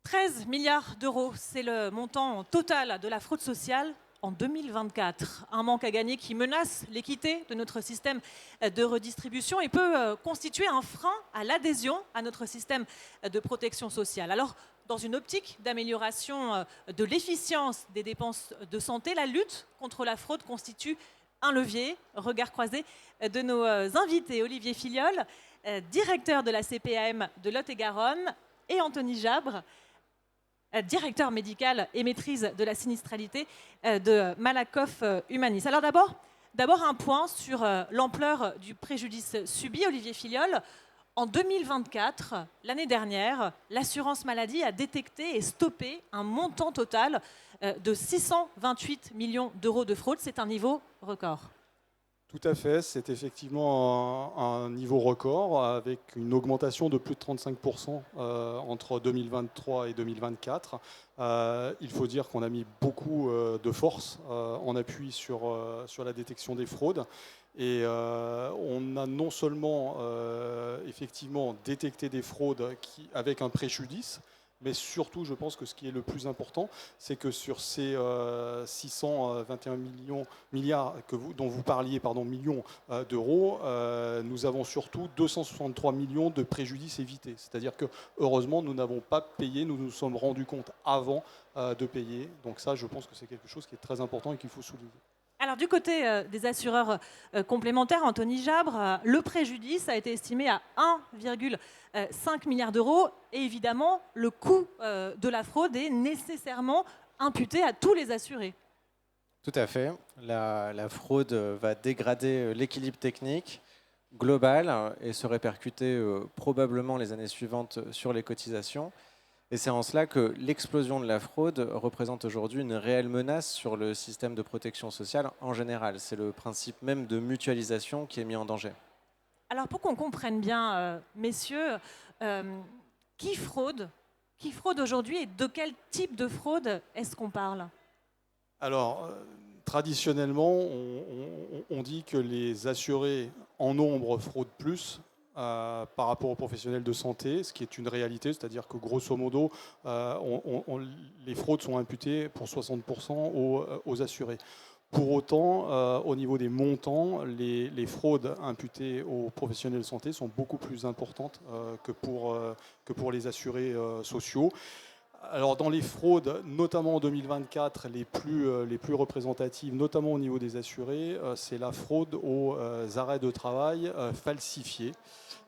13 milliards d'euros, c'est le montant total de la fraude sociale en 2024. Un manque à gagner qui menace l'équité de notre système de redistribution et peut constituer un frein à l'adhésion à notre système de protection sociale. Alors, dans une optique d'amélioration de l'efficience des dépenses de santé, la lutte contre la fraude constitue un levier. Regard croisé de nos invités, Olivier Filiol, directeur de la CPAM de Lot-et-Garonne, et Anthony Jabre, directeur médical et maîtrise de la sinistralité de Malakoff Humanis. Alors d'abord un point sur l'ampleur du préjudice subi. Olivier Filiol, en 2024, l'année dernière, l'assurance maladie a détecté et stoppé un montant total de 628 millions d'euros de fraude. C'est un niveau record. Tout à fait, c'est effectivement un niveau record avec une augmentation de plus de 35% entre 2023 et 2024. Il faut dire qu'on a mis beaucoup de force en appui sur la détection des fraudes. Et on a non seulement effectivement détecté des fraudes avec un préjudice, mais surtout, je pense que ce qui est le plus important, c'est que sur ces 621 milliards dont vous parliez, millions d'euros, nous avons surtout 263 millions de préjudices évités. C'est-à-dire que, heureusement, nous n'avons pas payé, nous nous sommes rendus compte avant de payer. Donc ça, je pense que c'est quelque chose qui est très important et qu'il faut souligner. Alors du côté des assureurs complémentaires, Anthony Jabre, le préjudice a été estimé à 1,5 milliard d'euros et évidemment le coût de la fraude est nécessairement imputé à tous les assurés. Tout à fait. La fraude va dégrader l'équilibre technique global et se répercuter probablement les années suivantes sur les cotisations. Et c'est en cela que l'explosion de la fraude représente aujourd'hui une réelle menace sur le système de protection sociale en général. C'est le principe même de mutualisation qui est mis en danger. Alors pour qu'on comprenne bien, messieurs, qui fraude aujourd'hui et de quel type de fraude est-ce qu'on parle? Alors, traditionnellement, on dit que les assurés en nombre fraudent plus par rapport aux professionnels de santé, ce qui est une réalité, c'est-à-dire que grosso modo, les fraudes sont imputées pour 60% aux assurés. Pour autant, au niveau des montants, les fraudes imputées aux professionnels de santé sont beaucoup plus importantes que pour les assurés sociaux. Alors dans les fraudes, notamment en 2024, les plus représentatives, notamment au niveau des assurés, c'est la fraude aux arrêts de travail falsifiés.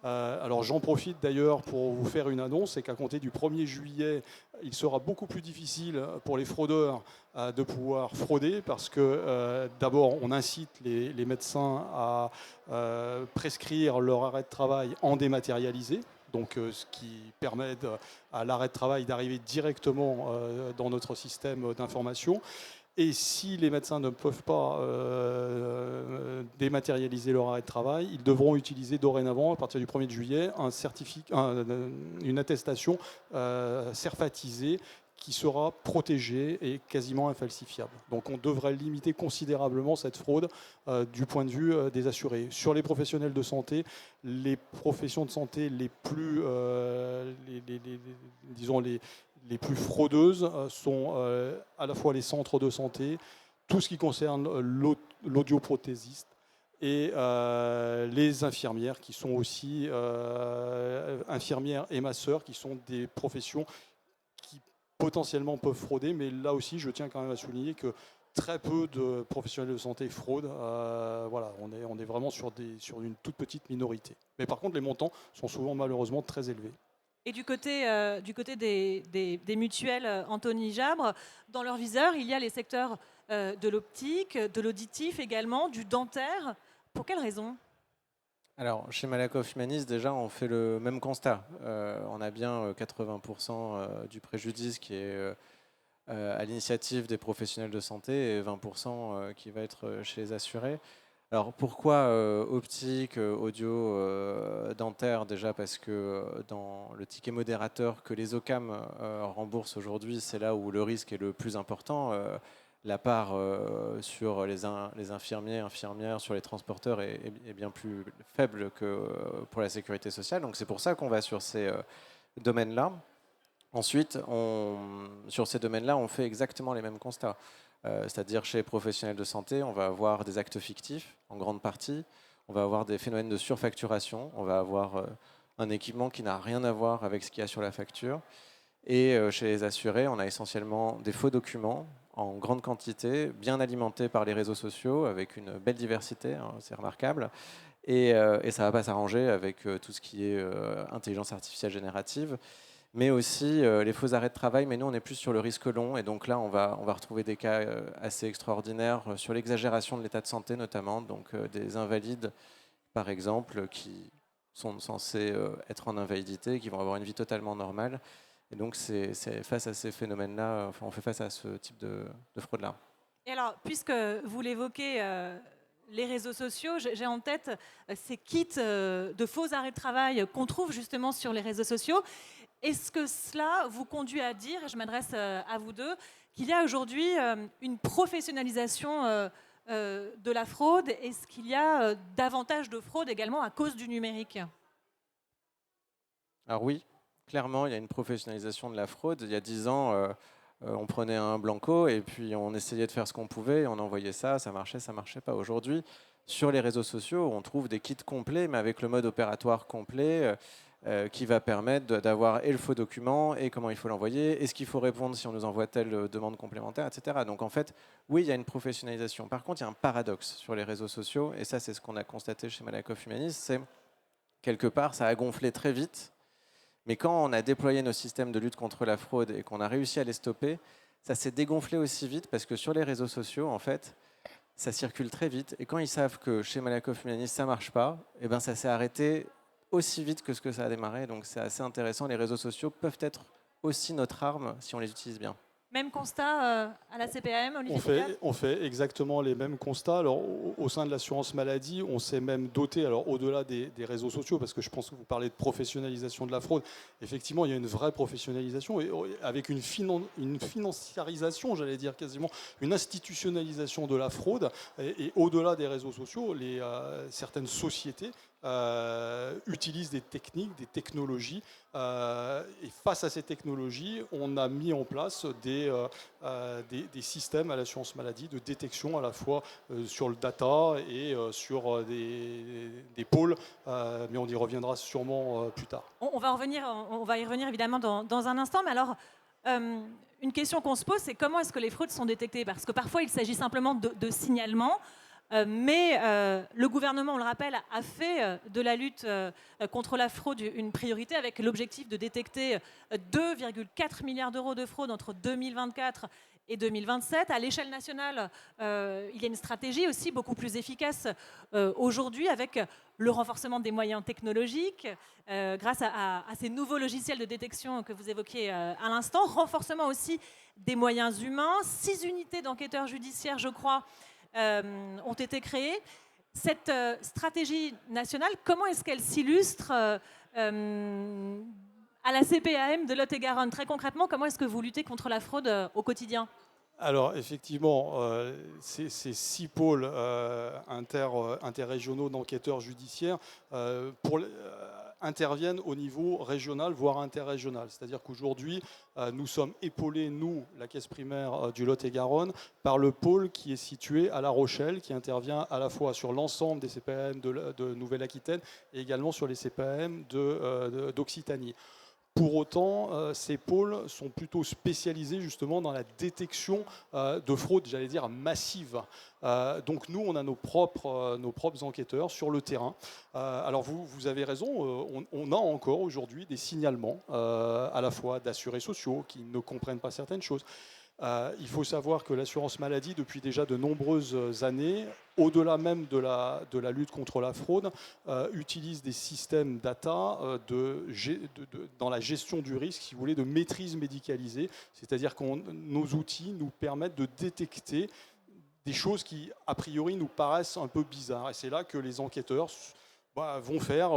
Alors j'en profite d'ailleurs pour vous faire une annonce, c'est qu'à compter du 1er juillet, il sera beaucoup plus difficile pour les fraudeurs de pouvoir frauder parce que d'abord on incite les médecins à prescrire leur arrêt de travail en dématérialisé. Donc, ce qui permet à l'arrêt de travail d'arriver directement dans notre système d'information. Et si les médecins ne peuvent pas dématérialiser leur arrêt de travail, ils devront utiliser dorénavant, à partir du 1er juillet, une attestation cerfatisée qui sera protégée et quasiment infalsifiable. Donc on devrait limiter considérablement cette fraude du point de vue des assurés. Sur les professionnels de santé, les professions de santé les plus, les plus fraudeuses sont à la fois les centres de santé, tout ce qui concerne l'audioprothésiste, et les infirmières qui sont aussi infirmières et masseurs, qui sont des professions qui potentiellement peuvent frauder, mais là aussi je tiens quand même à souligner que très peu de professionnels de santé fraudent. Voilà, on est vraiment sur une toute petite minorité. Mais par contre les montants sont souvent malheureusement très élevés. Et du côté des mutuelles, Anthony Jabre, dans leur viseur, il y a les secteurs de l'optique, de l'auditif également, du dentaire. Pour quelles raisons? Alors, chez Malakoff Humanis, déjà, on fait le même constat. On a bien 80% du préjudice qui est à l'initiative des professionnels de santé et 20% qui va être chez les assurés. Alors, pourquoi optique, audio, dentaire? Déjà parce que dans le ticket modérateur que les OCAM remboursent aujourd'hui, c'est là où le risque est le plus important. La part sur les infirmiers, infirmières, sur les transporteurs est bien plus faible que pour la sécurité sociale. Donc c'est pour ça qu'on va sur ces domaines-là. Ensuite, sur ces domaines-là, on fait exactement les mêmes constats. C'est-à-dire chez les professionnels de santé, on va avoir des actes fictifs en grande partie, on va avoir des phénomènes de surfacturation, on va avoir un équipement qui n'a rien à voir avec ce qu'il y a sur la facture. Et chez les assurés, on a essentiellement des faux documents en grande quantité, bien alimentés par les réseaux sociaux, avec une belle diversité, hein, c'est remarquable. Et ça ne va pas s'arranger avec tout ce qui est intelligence artificielle générative, mais aussi les faux arrêts de travail. Mais nous, on est plus sur le risque long. Et donc là, on va retrouver des cas assez extraordinaires sur l'exagération de l'état de santé, notamment. Donc des invalides, par exemple, qui sont censés être en invalidité, qui vont avoir une vie totalement normale. Et donc, c'est face à ces phénomènes-là, enfin, on fait face à ce type de fraude-là. Et alors, puisque vous l'évoquez, les réseaux sociaux, j'ai en tête ces kits de faux arrêts de travail qu'on trouve justement sur les réseaux sociaux. Est-ce que cela vous conduit à dire, et je m'adresse à vous deux, qu'il y a aujourd'hui une professionnalisation de la fraude? Est-ce qu'il y a davantage de fraude également à cause du numérique? Alors oui, clairement, il y a une professionnalisation de la fraude. Il y a 10 ans, on prenait un blanco et puis on essayait de faire ce qu'on pouvait, et on envoyait ça marchait pas. Aujourd'hui, sur les réseaux sociaux, on trouve des kits complets, mais avec le mode opératoire complet, qui va permettre d'avoir et le faux document, et comment il faut l'envoyer, et ce qu'il faut répondre si on nous envoie telle demande complémentaire, etc. Donc en fait, oui, il y a une professionnalisation. Par contre, il y a un paradoxe sur les réseaux sociaux, et ça, c'est ce qu'on a constaté chez Malakoff Humanis, c'est quelque part, ça a gonflé très vite. Mais quand on a déployé nos systèmes de lutte contre la fraude et qu'on a réussi à les stopper, ça s'est dégonflé aussi vite parce que sur les réseaux sociaux, en fait, ça circule très vite. Et quand ils savent que chez Malakoff Humanis, ça ne marche pas, eh ben, ça s'est arrêté aussi vite que ce que ça a démarré. Donc c'est assez intéressant. Les réseaux sociaux peuvent être aussi notre arme si on les utilise bien. Même constat à la CPAM, Olivier Foucault ? On fait exactement les mêmes constats. Alors, au sein de l'assurance maladie, on s'est même doté, alors au-delà des réseaux sociaux, parce que je pense que vous parlez de professionnalisation de la fraude, effectivement, il y a une vraie professionnalisation, et avec une financiarisation, j'allais dire quasiment, une institutionnalisation de la fraude, et au-delà des réseaux sociaux, certaines sociétés utilisent des techniques, des technologies, et face à ces technologies, on a mis en place des systèmes à l'assurance maladie de détection à la fois sur le data et sur des pôles, mais on y reviendra sûrement plus tard. On va y revenir évidemment dans un instant, mais alors une question qu'on se pose, c'est comment est-ce que les fraudes sont détectées? Parce que parfois il s'agit simplement de signalement. Mais le gouvernement, on le rappelle, a fait de la lutte contre la fraude une priorité avec l'objectif de détecter 2,4 milliards d'euros de fraude entre 2024 et 2027. À l'échelle nationale, il y a une stratégie aussi beaucoup plus efficace aujourd'hui avec le renforcement des moyens technologiques grâce à ces nouveaux logiciels de détection que vous évoquiez à l'instant. Renforcement aussi des moyens humains. 6 unités d'enquêteurs judiciaires, je crois, ont été créés. Cette stratégie nationale, comment est-ce qu'elle s'illustre à la CPAM de Lot-et-Garonne? Très concrètement, comment est-ce que vous luttez contre la fraude au quotidien? Alors effectivement, ces 6 pôles interrégionaux d'enquêteurs judiciaires interviennent au niveau régional, voire interrégional. C'est-à-dire qu'aujourd'hui, nous sommes épaulés, nous, la caisse primaire du Lot-et-Garonne, par le pôle qui est situé à La Rochelle, qui intervient à la fois sur l'ensemble des CPAM de Nouvelle-Aquitaine et également sur les CPAM d'Occitanie. Pour autant, ces pôles sont plutôt spécialisés justement dans la détection de fraude, j'allais dire, massive. Donc nous, on a nos propres enquêteurs sur le terrain. Alors vous avez raison, on a encore aujourd'hui des signalements à la fois d'assurés sociaux qui ne comprennent pas certaines choses. Il faut savoir que l'assurance maladie, depuis déjà de nombreuses années, au-delà même de la lutte contre la fraude, utilise des systèmes data dans la gestion du risque, si vous voulez, de maîtrise médicalisée. C'est-à-dire que nos outils nous permettent de détecter des choses qui, a priori, nous paraissent un peu bizarres. Et c'est là que les enquêteurs vont faire,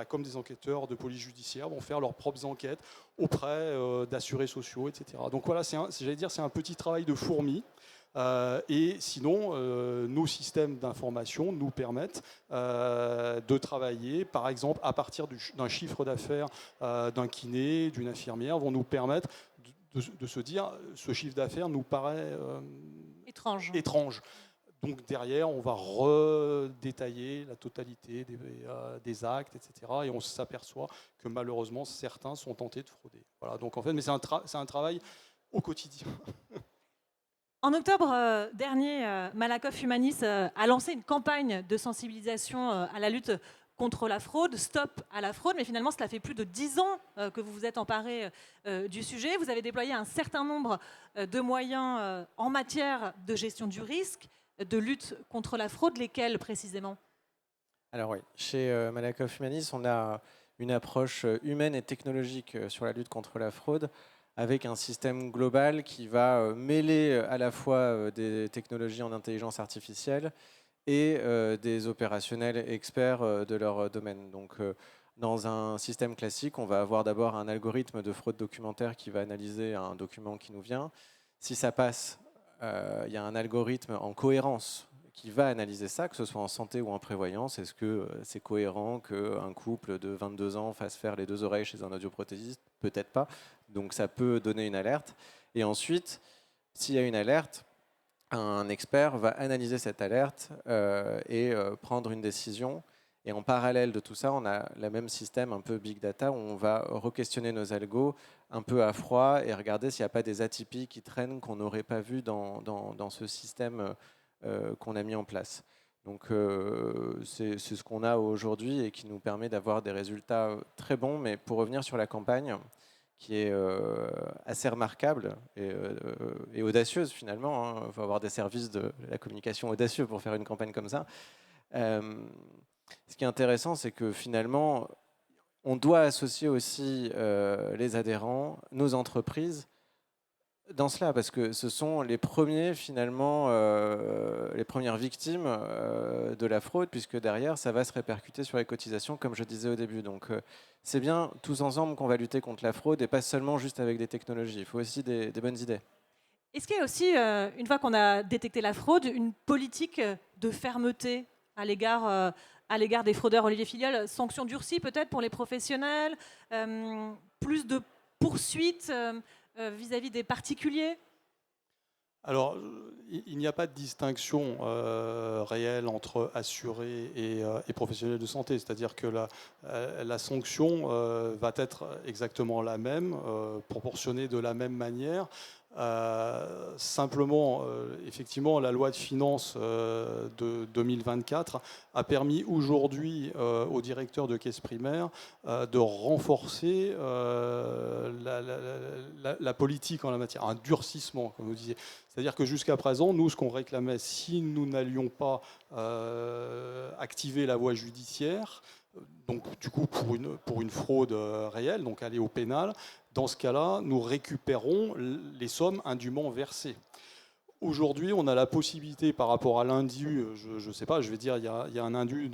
comme des enquêteurs de police judiciaire, vont faire leurs propres enquêtes auprès d'assurés sociaux, etc. Donc voilà, c'est un petit travail de fourmi. Et sinon, nos systèmes d'information nous permettent de travailler, par exemple, à partir d'un chiffre d'affaires d'un kiné, d'une infirmière, vont nous permettre de se dire, ce chiffre d'affaires nous paraît étrange. Donc derrière, on va redétailler la totalité des actes, etc. Et on s'aperçoit que malheureusement, certains sont tentés de frauder. Voilà, donc en fait, mais c'est un travail au quotidien. En octobre dernier, Malakoff Humanis a lancé une campagne de sensibilisation à la lutte contre la fraude, Stop à la fraude, mais finalement cela fait plus de 10 ans que vous vous êtes emparé du sujet. Vous avez déployé un certain nombre de moyens en matière de gestion du risque, de lutte contre la fraude, lesquels précisément? Alors oui, chez Malakoff Humanis, on a une approche humaine et technologique sur la lutte contre la fraude, avec un système global qui va mêler à la fois des technologies en intelligence artificielle et des opérationnels experts de leur domaine. Donc, dans un système classique, on va avoir d'abord un algorithme de fraude documentaire qui va analyser un document qui nous vient. Si ça passe, il y a un algorithme en cohérence qui va analyser ça, que ce soit en santé ou en prévoyance. Est-ce que c'est cohérent qu'un couple de 22 ans fasse faire les 2 oreilles chez un audioprothésiste? Peut-être pas. Donc ça peut donner une alerte. Et ensuite, s'il y a une alerte, un expert va analyser cette alerte et prendre une décision. Et en parallèle de tout ça, on a le même système un peu big data où on va re-questionner nos algos un peu à froid et regarder s'il n'y a pas des atypies qui traînent qu'on n'aurait pas vu dans ce système qu'on a mis en place. Donc c'est ce qu'on a aujourd'hui et qui nous permet d'avoir des résultats très bons. Mais pour revenir sur la campagne, qui est assez remarquable et audacieuse finalement, hein. Il faut avoir des services de la communication audacieux pour faire une campagne comme ça. Ce qui est intéressant, c'est que finalement, on doit associer aussi les adhérents, nos entreprises, dans cela, parce que ce sont les premiers, finalement, les premières victimes de la fraude, puisque derrière, ça va se répercuter sur les cotisations, comme je disais au début. Donc, c'est bien tous ensemble qu'on va lutter contre la fraude, et pas seulement juste avec des technologies. Il faut aussi des bonnes idées. Est-ce qu'il y a aussi, une fois qu'on a détecté la fraude, une politique de fermeté à l'égard des fraudeurs? Olivier Filleul, sanctions durcies peut-être pour les professionnels, plus de poursuites vis-à-vis des particuliers? Alors, il n'y a pas de distinction réelle entre assurés et professionnels de santé. C'est-à-dire que la sanction va être exactement la même, proportionnée de la même manière. Simplement, effectivement, la loi de finances de 2024 a permis aujourd'hui aux directeurs de caisses primaires de renforcer la politique en la matière, un durcissement, comme vous disiez. C'est-à-dire que jusqu'à présent, nous, ce qu'on réclamait, si nous n'allions pas activer la voie judiciaire, donc du coup pour une fraude réelle, donc aller au pénal, dans ce cas-là, nous récupérons les sommes indûment versées. Aujourd'hui, on a la possibilité, par rapport à l'indu, je ne sais pas, je vais dire, il y a un indu,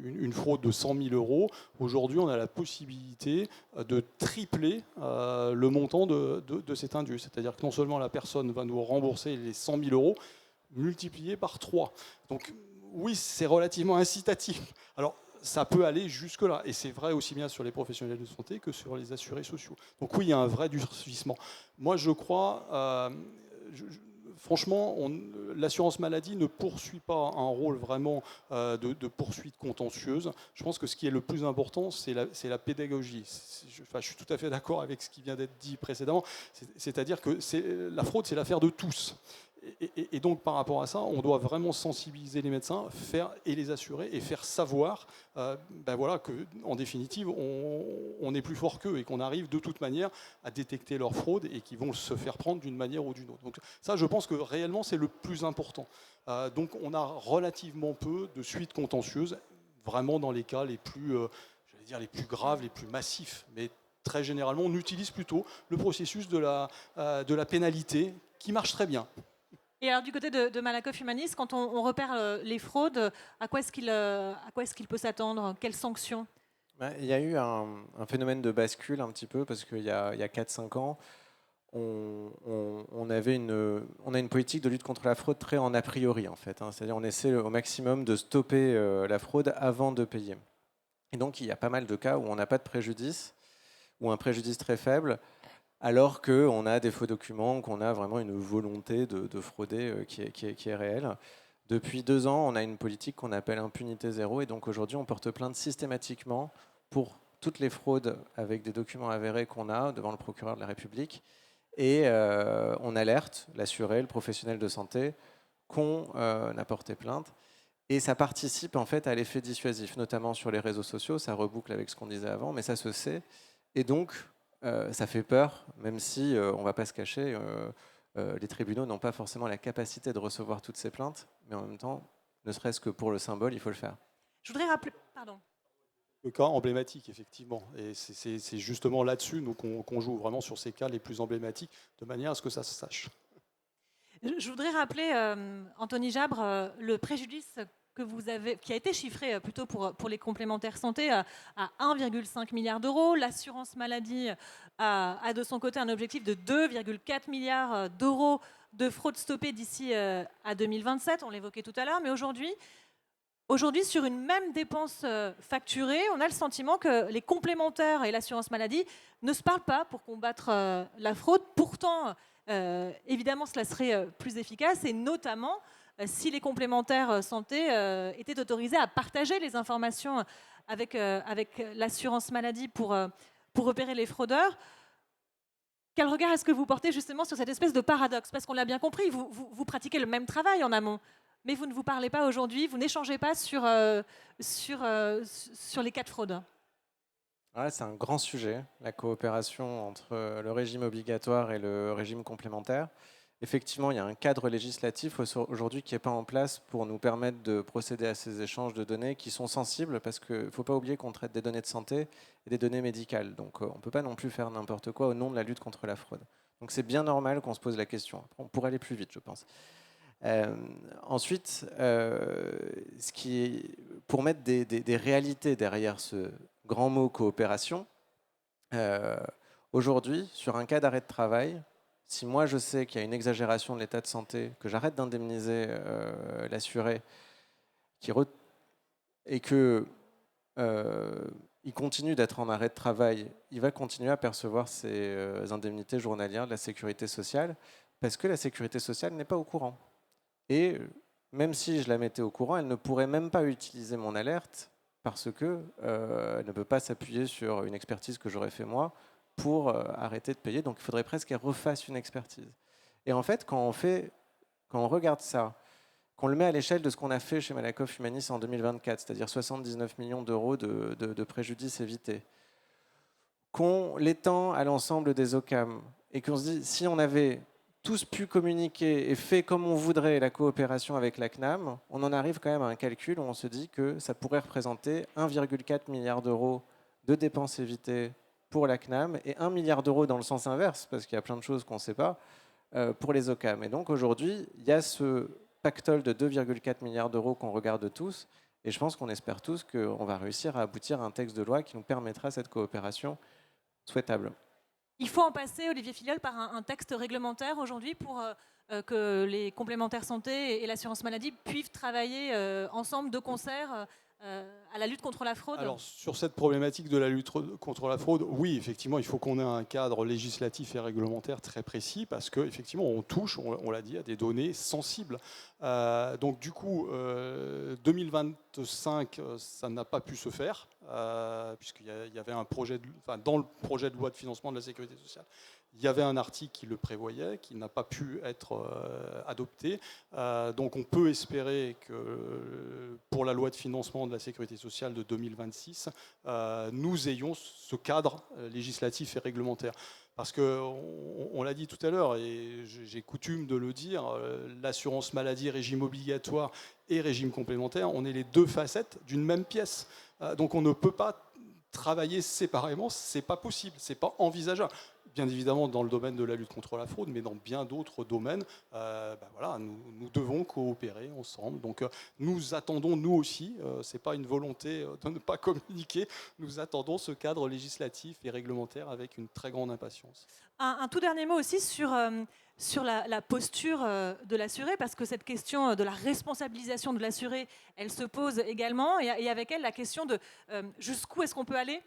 une fraude de 100 000 euros. Aujourd'hui, on a la possibilité de tripler le montant de cet indu. C'est-à-dire que non seulement la personne va nous rembourser les 100 000 euros, multipliés par 3. Donc oui, c'est relativement incitatif. Alors, ça peut aller jusque-là. Et c'est vrai aussi bien sur les professionnels de santé que sur les assurés sociaux. Donc oui, il y a un vrai durcissement. Moi, je crois... franchement, l'assurance maladie ne poursuit pas un rôle vraiment de poursuite contentieuse. Je pense que ce qui est le plus important, c'est la pédagogie. Je suis tout à fait d'accord avec ce qui vient d'être dit précédemment. C'est-à-dire que la fraude, c'est l'affaire de tous. Et donc, par rapport à ça, on doit vraiment sensibiliser les médecins et les assurer et faire savoir voilà, qu'en définitive, on est plus fort qu'eux et qu'on arrive de toute manière à détecter leur fraude et qu'ils vont se faire prendre d'une manière ou d'une autre. Donc ça, je pense que réellement, c'est le plus important. Donc on a relativement peu de suites contentieuses, vraiment dans les cas les plus, les plus graves, les plus massifs. Mais très généralement, on utilise plutôt le processus de la pénalité qui marche très bien. Et alors du côté de Malakoff Humanis, quand on repère les fraudes, à quoi est-ce qu'il peut s'attendre? Quelles sanctions? Il y a eu un phénomène de bascule un petit peu, parce qu'il y a 4-5 ans, on a une politique de lutte contre la fraude très en a priori, en fait. C'est-à-dire on essaie au maximum de stopper la fraude avant de payer. Et donc, il y a pas mal de cas où on n'a pas de préjudice, ou un préjudice très faible, alors qu'on a des faux documents, qu'on a vraiment une volonté de frauder qui est réelle. Depuis 2 ans, on a une politique qu'on appelle impunité zéro, et donc aujourd'hui, on porte plainte systématiquement pour toutes les fraudes avec des documents avérés qu'on a devant le procureur de la République, et on alerte l'assuré, le professionnel de santé, qu'on a porté plainte. Et ça participe en fait à l'effet dissuasif, notamment sur les réseaux sociaux. Ça reboucle avec ce qu'on disait avant, mais ça se sait. Et donc, ça fait peur, même si on ne va pas se cacher. Les tribunaux n'ont pas forcément la capacité de recevoir toutes ces plaintes, mais en même temps, ne serait-ce que pour le symbole, il faut le faire. Je voudrais rappeler. Pardon. Le cas emblématique, effectivement. Et c'est justement là-dessus qu'on joue vraiment sur ces cas les plus emblématiques, de manière à ce que ça se sache. Je voudrais rappeler, Anthony Jabre, le préjudice qui a été chiffré plutôt pour les complémentaires santé à 1,5 milliard d'euros. L'assurance maladie a de son côté un objectif de 2,4 milliards d'euros de fraude stoppée d'ici à 2027. On l'évoquait tout à l'heure, mais aujourd'hui, sur une même dépense facturée, on a le sentiment que les complémentaires et l'assurance maladie ne se parlent pas pour combattre la fraude. Pourtant, évidemment, cela serait plus efficace, et notamment si les complémentaires santé étaient autorisés à partager les informations avec l'assurance maladie pour repérer les fraudeurs. Quel regard est-ce que vous portez justement sur cette espèce de paradoxe? Parce qu'on l'a bien compris, vous pratiquez le même travail en amont, mais vous ne vous parlez pas aujourd'hui, vous n'échangez pas sur les cas de fraude. Ouais, c'est un grand sujet, la coopération entre le régime obligatoire et le régime complémentaire. Effectivement, il y a un cadre législatif aujourd'hui qui n'est pas en place pour nous permettre de procéder à ces échanges de données qui sont sensibles, parce qu'il ne faut pas oublier qu'on traite des données de santé et des données médicales. Donc on ne peut pas non plus faire n'importe quoi au nom de la lutte contre la fraude. Donc c'est bien normal qu'on se pose la question. Après, on pourrait aller plus vite, je pense. Ensuite, pour mettre des réalités derrière ce grand mot coopération, aujourd'hui, sur un cas d'arrêt de travail, si moi je sais qu'il y a une exagération de l'état de santé, que j'arrête d'indemniser l'assuré, et qu'il continue d'être en arrêt de travail, il va continuer à percevoir ses indemnités journalières de la sécurité sociale, parce que la sécurité sociale n'est pas au courant. Et même si je la mettais au courant, elle ne pourrait même pas utiliser mon alerte, parce qu'elle ne peut pas s'appuyer sur une expertise que j'aurais fait moi pour arrêter de payer. Donc il faudrait presque qu'elle refasse une expertise. Et en fait, quand on regarde ça, qu'on le met à l'échelle de ce qu'on a fait chez Malakoff Humanis en 2024, c'est-à-dire 79 millions d'euros de préjudices évités, qu'on l'étend à l'ensemble des OCAM, et qu'on se dit, si on avait tous pu communiquer et fait comme on voudrait la coopération avec la CNAM, on en arrive quand même à un calcul où on se dit que ça pourrait représenter 1,4 milliard d'euros de dépenses évitées pour la CNAM et 1 milliard d'euros dans le sens inverse, parce qu'il y a plein de choses qu'on ne sait pas, pour les OCAM. Et donc aujourd'hui, il y a ce pactole de 2,4 milliards d'euros qu'on regarde tous, et je pense qu'on espère tous qu'on va réussir à aboutir à un texte de loi qui nous permettra cette coopération souhaitable. Il faut en passer, Olivier Filleul, par un texte réglementaire aujourd'hui pour que les complémentaires santé et l'assurance maladie puissent travailler ensemble de concert à la lutte contre la fraude. Alors, sur cette problématique de la lutte contre la fraude, oui, effectivement, il faut qu'on ait un cadre législatif et réglementaire très précis, parce qu'effectivement, on touche, on l'a dit, à des données sensibles. Donc, du coup, 2025, ça n'a pas pu se faire, puisqu'il y avait un projet, dans le projet de loi de financement de la sécurité sociale, il y avait un article qui le prévoyait, qui n'a pas pu être adopté. Donc on peut espérer que pour la loi de financement de la sécurité sociale de 2026, nous ayons ce cadre législatif et réglementaire. Parce qu'on l'a dit tout à l'heure, et j'ai coutume de le dire, l'assurance maladie, régime obligatoire et régime complémentaire, on est les deux facettes d'une même pièce. Donc on ne peut pas travailler séparément, c'est pas possible, c'est pas envisageable. bien évidemment dans le domaine de la lutte contre la fraude, mais dans bien d'autres domaines, voilà, nous devons coopérer ensemble. Donc nous attendons, nous aussi, ce n'est pas une volonté de ne pas communiquer, nous attendons ce cadre législatif et réglementaire avec une très grande impatience. Un tout dernier mot aussi sur la posture de l'assuré, parce que cette question de la responsabilisation de l'assuré, elle se pose également, et avec elle la question de jusqu'où est-ce qu'on peut aller ?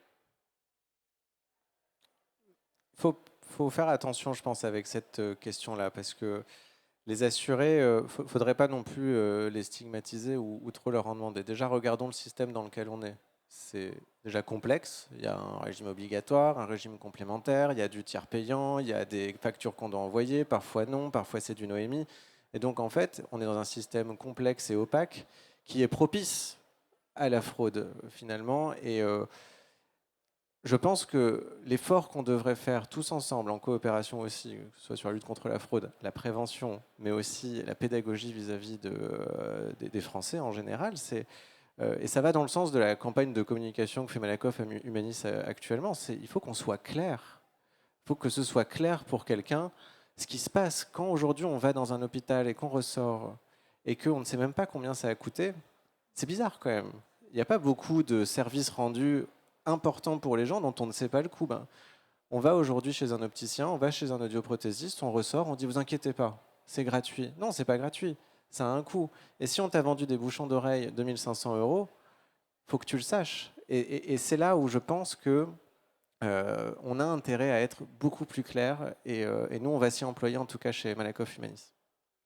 Faut faire attention, je pense, avec cette question-là, parce que les assurés, il ne faudrait pas non plus les stigmatiser ou trop leur en demander. Déjà, regardons le système dans lequel on est. C'est déjà complexe. Il y a un régime obligatoire, un régime complémentaire, il y a du tiers payant, il y a des factures qu'on doit envoyer, parfois non, parfois c'est du Noémie. Et donc, en fait, on est dans un système complexe et opaque qui est propice à la fraude, finalement. Et je pense que l'effort qu'on devrait faire tous ensemble, en coopération aussi, que ce soit sur la lutte contre la fraude, la prévention, mais aussi la pédagogie vis-à-vis des Français en général, et ça va dans le sens de la campagne de communication que fait Malakoff Humanis actuellement, il faut qu'on soit clair. Il faut que ce soit clair pour quelqu'un ce qui se passe. Quand aujourd'hui on va dans un hôpital et qu'on ressort et qu'on ne sait même pas combien ça a coûté, c'est bizarre quand même. Il n'y a pas beaucoup de services rendus important pour les gens dont on ne sait pas le coût. On va aujourd'hui chez un opticien, on va chez un audioprothésiste, on ressort, on dit vous inquiétez pas, c'est gratuit. Non, c'est pas gratuit, ça a un coût. Et si on t'a vendu des bouchons d'oreille 2500 €, faut que tu le saches. Et c'est là où je pense que on a intérêt à être beaucoup plus clair. Et nous, on va s'y employer, en tout cas chez Malakoff Humanis.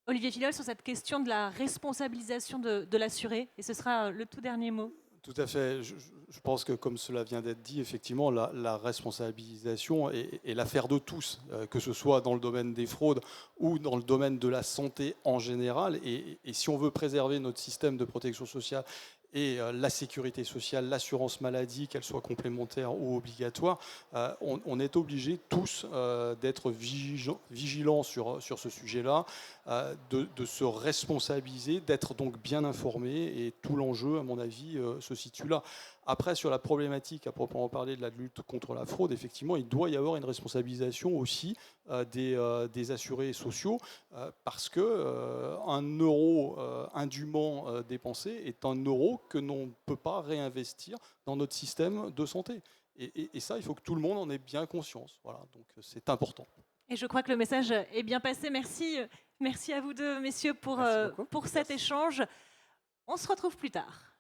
Olivier Filol, sur cette question de la responsabilisation de l'assuré, et ce sera le tout dernier mot. Tout à fait. Je pense que, comme cela vient d'être dit, effectivement, la responsabilisation est l'affaire de tous, que ce soit dans le domaine des fraudes ou dans le domaine de la santé en général. Et si on veut préserver notre système de protection sociale et la sécurité sociale, l'assurance maladie, qu'elle soit complémentaire ou obligatoire, on est obligés tous d'être vigilants sur ce sujet-là, de se responsabiliser, d'être donc bien informés, et tout l'enjeu, à mon avis, se situe là. Après, sur la problématique à proprement parler de la lutte contre la fraude, effectivement, il doit y avoir une responsabilisation aussi des assurés sociaux, parce que un euro indûment dépensé est un euro que l'on ne peut pas réinvestir dans notre système de santé. Et ça, il faut que tout le monde en ait bien conscience. Voilà, donc c'est important. Et je crois que le message est bien passé. Merci à vous deux, messieurs, pour cet échange. On se retrouve plus tard.